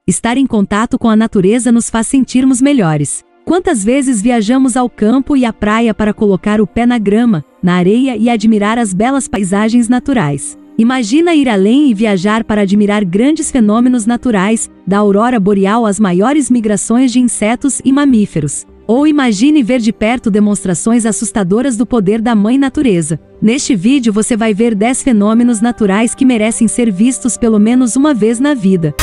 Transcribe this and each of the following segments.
Estar em contato com a natureza nos faz sentirmos melhores. Quantas vezes viajamos ao campo e à praia para colocar o pé na grama, na areia e admirar as belas paisagens naturais? Imagina ir além e viajar para admirar grandes fenômenos naturais, da aurora boreal às maiores migrações de insetos e mamíferos. Ou imagine ver de perto demonstrações assustadoras do poder da Mãe Natureza. Neste vídeo você vai ver 10 fenômenos naturais que merecem ser vistos pelo menos uma vez na vida.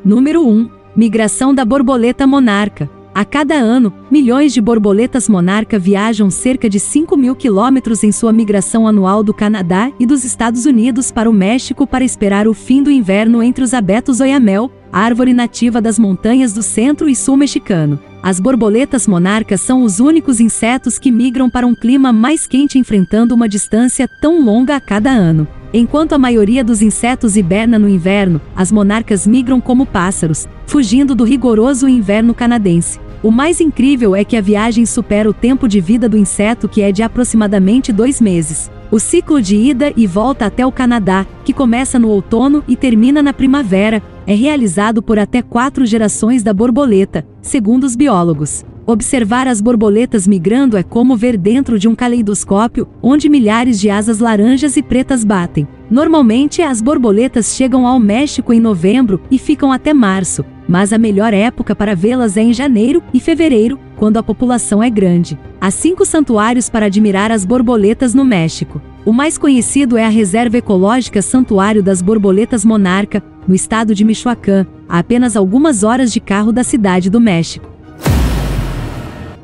Número 1. Migração da borboleta monarca. A cada ano, milhões de borboletas monarca viajam cerca de 5.000 quilômetros em sua migração anual do Canadá e dos Estados Unidos para o México para esperar o fim do inverno entre os abetos oyamel, árvore nativa das montanhas do centro e sul mexicano. As borboletas monarcas são os únicos insetos que migram para um clima mais quente, enfrentando uma distância tão longa a cada ano. Enquanto a maioria dos insetos hiberna no inverno, as monarcas migram como pássaros, fugindo do rigoroso inverno canadense. O mais incrível é que a viagem supera o tempo de vida do inseto, que é de aproximadamente 2 meses. O ciclo de ida e volta até o Canadá, que começa no outono e termina na primavera, é realizado por até 4 gerações da borboleta, segundo os biólogos. Observar as borboletas migrando é como ver dentro de um caleidoscópio, onde milhares de asas laranjas e pretas batem. Normalmente, as borboletas chegam ao México em novembro e ficam até março, mas a melhor época para vê-las é em janeiro e fevereiro, quando a população é grande. Há 5 santuários para admirar as borboletas no México. O mais conhecido é a Reserva Ecológica Santuário das Borboletas Monarca, no estado de Michoacán, a apenas algumas horas de carro da cidade do México.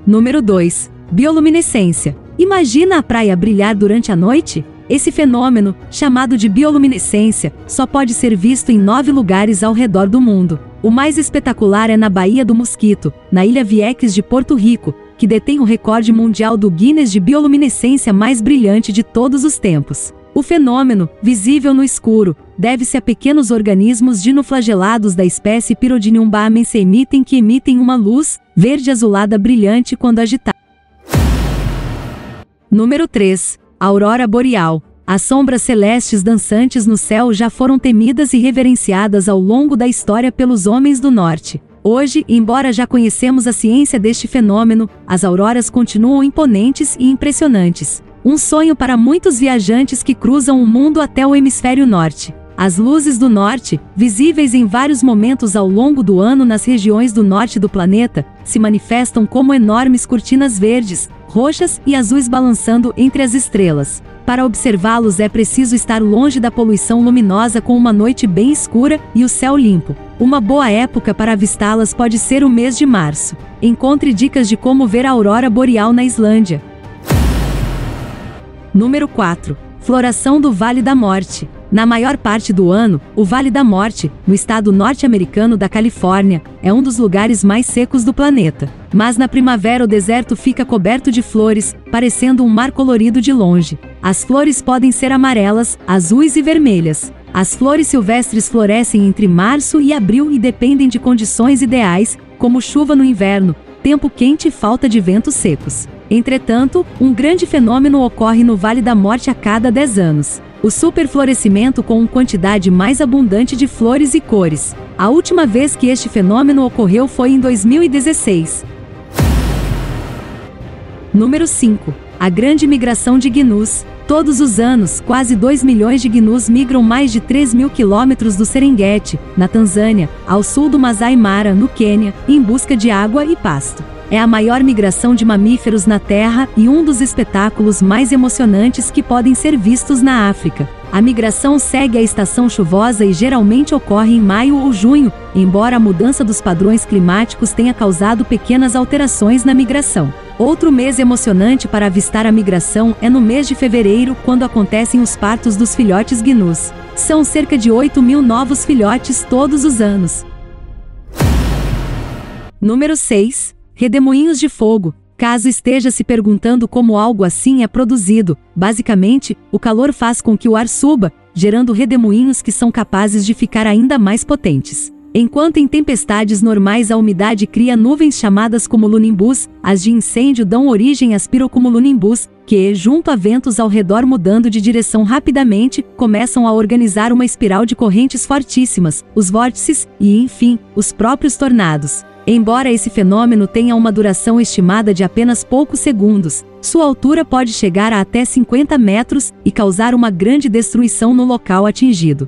Número 2. Bioluminescência. Imagina a praia brilhar durante a noite? Esse fenômeno, chamado de bioluminescência, só pode ser visto em 9 lugares ao redor do mundo. O mais espetacular é na Baía do Mosquito, na Ilha Vieques de Porto Rico, que detém o recorde mundial do Guinness de bioluminescência mais brilhante de todos os tempos. O fenômeno, visível no escuro, deve-se a pequenos organismos dinoflagelados da espécie Pyrodinium baamense que emitem uma luz verde-azulada brilhante quando agitados. Número 3. Aurora boreal. As sombras celestes dançantes no céu já foram temidas e reverenciadas ao longo da história pelos homens do norte. Hoje, embora já conhecemos a ciência deste fenômeno, as auroras continuam imponentes e impressionantes. Um sonho para muitos viajantes que cruzam o mundo até o hemisfério norte. As luzes do norte, visíveis em vários momentos ao longo do ano nas regiões do norte do planeta, se manifestam como enormes cortinas verdes, roxas e azuis balançando entre as estrelas. Para observá-los é preciso estar longe da poluição luminosa, com uma noite bem escura e o céu limpo. Uma boa época para avistá-las pode ser o mês de março. Encontre dicas de como ver a aurora boreal na Islândia. Número 4. Floração do Vale da Morte. Na maior parte do ano, o Vale da Morte, no estado norte-americano da Califórnia, é um dos lugares mais secos do planeta. Mas na primavera o deserto fica coberto de flores, parecendo um mar colorido de longe. As flores podem ser amarelas, azuis e vermelhas. As flores silvestres florescem entre março e abril e dependem de condições ideais, como chuva no inverno, tempo quente e falta de ventos secos. Entretanto, um grande fenômeno ocorre no Vale da Morte a cada 10 anos. O superflorescimento, com uma quantidade mais abundante de flores e cores. A última vez que este fenômeno ocorreu foi em 2016. Número 5. A grande migração de gnus. Todos os anos, quase 2 milhões de gnus migram mais de 3.000 quilômetros do Serengeti, na Tanzânia, ao sul do Masai Mara, no Quênia, em busca de água e pasto. É a maior migração de mamíferos na Terra e um dos espetáculos mais emocionantes que podem ser vistos na África. A migração segue a estação chuvosa e geralmente ocorre em maio ou junho, embora a mudança dos padrões climáticos tenha causado pequenas alterações na migração. Outro mês emocionante para avistar a migração é no mês de fevereiro, quando acontecem os partos dos filhotes gnus. São cerca de 8.000 novos filhotes todos os anos. Número 6. Redemoinhos de fogo. Caso esteja se perguntando como algo assim é produzido, basicamente, o calor faz com que o ar suba, gerando redemoinhos que são capazes de ficar ainda mais potentes. Enquanto em tempestades normais a umidade cria nuvens chamadas cumulonimbus, as de incêndio dão origem às pirocumulonimbus, que, junto a ventos ao redor mudando de direção rapidamente, começam a organizar uma espiral de correntes fortíssimas, os vórtices e, enfim, os próprios tornados. Embora esse fenômeno tenha uma duração estimada de apenas poucos segundos, sua altura pode chegar a até 50 metros e causar uma grande destruição no local atingido.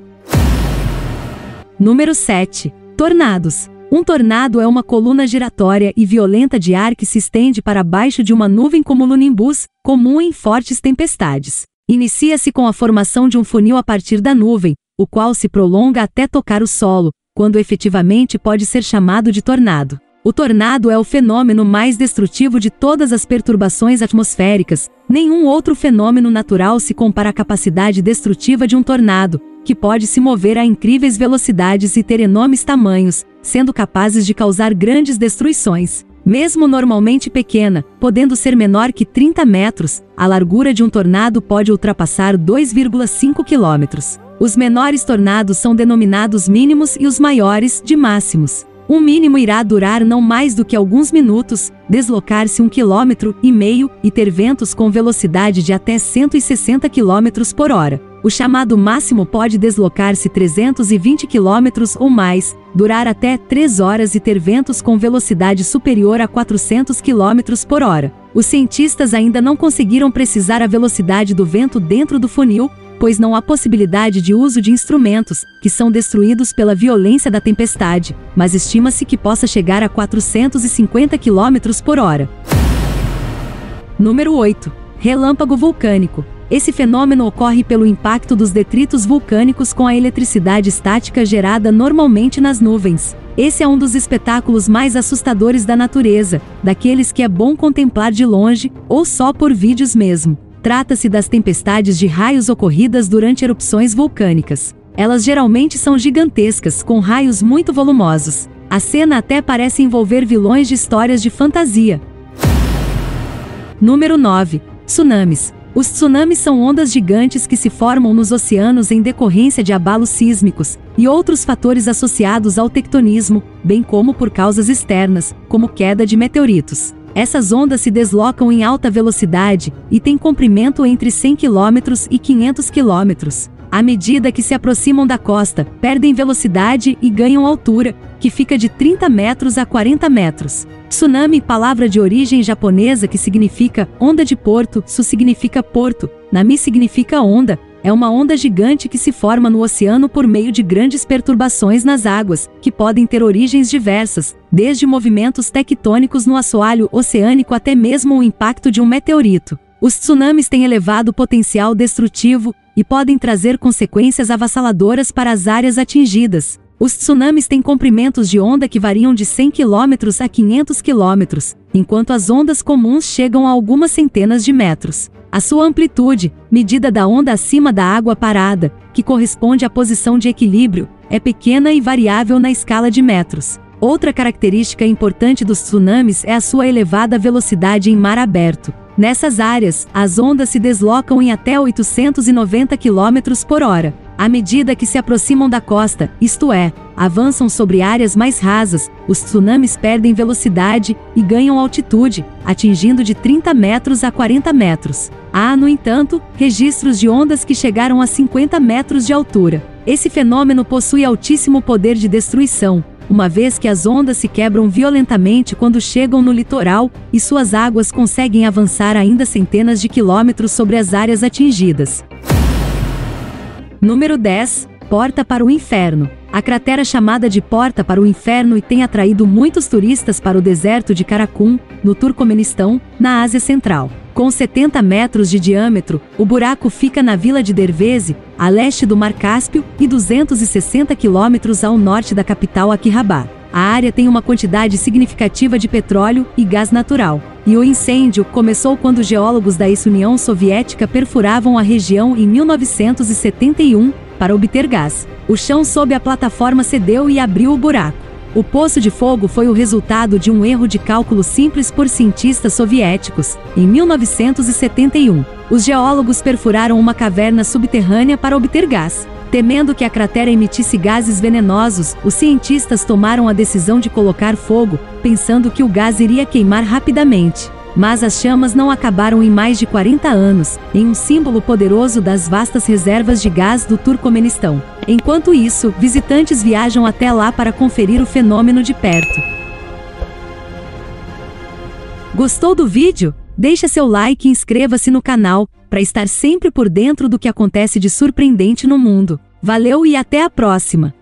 Número 7. Tornados. Um tornado é uma coluna giratória e violenta de ar que se estende para baixo de uma nuvem cumulonimbus, comum em fortes tempestades. Inicia-se com a formação de um funil a partir da nuvem, o qual se prolonga até tocar o solo, quando efetivamente pode ser chamado de tornado. O tornado é o fenômeno mais destrutivo de todas as perturbações atmosféricas. Nenhum outro fenômeno natural se compara à capacidade destrutiva de um tornado, que pode se mover a incríveis velocidades e ter enormes tamanhos, sendo capazes de causar grandes destruições. Mesmo normalmente pequena, podendo ser menor que 30 metros, a largura de um tornado pode ultrapassar 2,5 quilômetros. Os menores tornados são denominados mínimos e os maiores, de máximos. Um mínimo irá durar não mais do que alguns minutos, deslocar-se 1,5 km e ter ventos com velocidade de até 160 km por hora. O chamado máximo pode deslocar-se 320 km ou mais, durar até 3 horas e ter ventos com velocidade superior a 400 km por hora. Os cientistas ainda não conseguiram precisar a velocidade do vento dentro do funil, pois não há possibilidade de uso de instrumentos, que são destruídos pela violência da tempestade, mas estima-se que possa chegar a 450 km por hora. Número 8. Relâmpago vulcânico. Esse fenômeno ocorre pelo impacto dos detritos vulcânicos com a eletricidade estática gerada normalmente nas nuvens. Esse é um dos espetáculos mais assustadores da natureza, daqueles que é bom contemplar de longe, ou só por vídeos mesmo. Trata-se das tempestades de raios ocorridas durante erupções vulcânicas. Elas geralmente são gigantescas, com raios muito volumosos. A cena até parece envolver vilões de histórias de fantasia. Número 9. Tsunamis. Os tsunamis são ondas gigantes que se formam nos oceanos em decorrência de abalos sísmicos e outros fatores associados ao tectonismo, bem como por causas externas, como queda de meteoritos. Essas ondas se deslocam em alta velocidade e têm comprimento entre 100 km e 500 km. À medida que se aproximam da costa, perdem velocidade e ganham altura, que fica de 30 metros a 40 metros. Tsunami, palavra de origem japonesa que significa onda de porto, su significa porto, nami significa onda, é uma onda gigante que se forma no oceano por meio de grandes perturbações nas águas, que podem ter origens diversas, desde movimentos tectônicos no assoalho oceânico até mesmo o impacto de um meteorito. Os tsunamis têm elevado potencial destrutivo e podem trazer consequências avassaladoras para as áreas atingidas. Os tsunamis têm comprimentos de onda que variam de 100 km a 500 km, enquanto as ondas comuns chegam a algumas centenas de metros. A sua amplitude, medida da onda acima da água parada, que corresponde à posição de equilíbrio, é pequena e variável na escala de metros. Outra característica importante dos tsunamis é a sua elevada velocidade em mar aberto. Nessas áreas, as ondas se deslocam em até 890 km por hora. À medida que se aproximam da costa, isto é, avançam sobre áreas mais rasas, os tsunamis perdem velocidade e ganham altitude, atingindo de 30 metros a 40 metros. Há, no entanto, registros de ondas que chegaram a 50 metros de altura. Esse fenômeno possui altíssimo poder de destruição, uma vez que as ondas se quebram violentamente quando chegam no litoral, e suas águas conseguem avançar ainda centenas de quilômetros sobre as áreas atingidas. Número 10. Porta para o Inferno. A cratera chamada de Porta para o Inferno tem atraído muitos turistas para o deserto de Karakum, no Turcomenistão, na Ásia Central. Com 70 metros de diâmetro, o buraco fica na vila de Derveze, a leste do Mar Cáspio, e 260 quilômetros ao norte da capital Akhihabad. A área tem uma quantidade significativa de petróleo e gás natural. E o incêndio começou quando geólogos da ex-União Soviética perfuravam a região em 1971 para obter gás. O chão sob a plataforma cedeu e abriu o buraco. O poço de fogo foi o resultado de um erro de cálculo simples por cientistas soviéticos. Em 1971, os geólogos perfuraram uma caverna subterrânea para obter gás. Temendo que a cratera emitisse gases venenosos, os cientistas tomaram a decisão de colocar fogo, pensando que o gás iria queimar rapidamente. Mas as chamas não acabaram em mais de 40 anos, em um símbolo poderoso das vastas reservas de gás do Turcomenistão. Enquanto isso, visitantes viajam até lá para conferir o fenômeno de perto. Gostou do vídeo? Deixa seu like e inscreva-se no canal, para estar sempre por dentro do que acontece de surpreendente no mundo. Valeu e até a próxima!